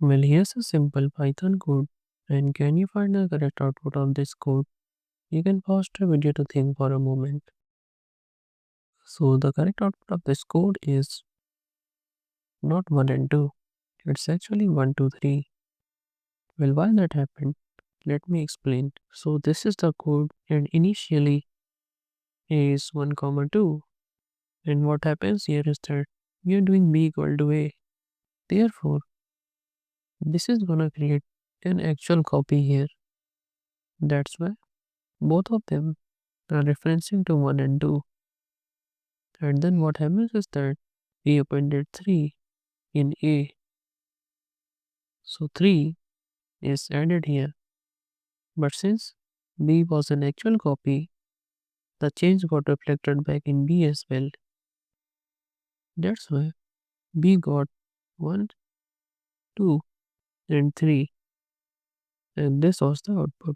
Well, here's a simple Python code. And can you find the correct output of this code? You can pause the video to think for a moment. So the correct output of this code is not 1 and 2. It's actually 1, 2, 3. Well, why that happened? Let me explain. So this is the code and initially is 1 comma 2. And what happens here is that we are doing b equal to a. Therefore, this is gonna create an actual copy here. That's why both of them are referencing to 1 and 2. And then what happens is that we appended 3 in a. So 3 is added here. But since b was an actual copy, the change got reflected back in b as well. That's why b got 1, 2, and 3. And this was the output.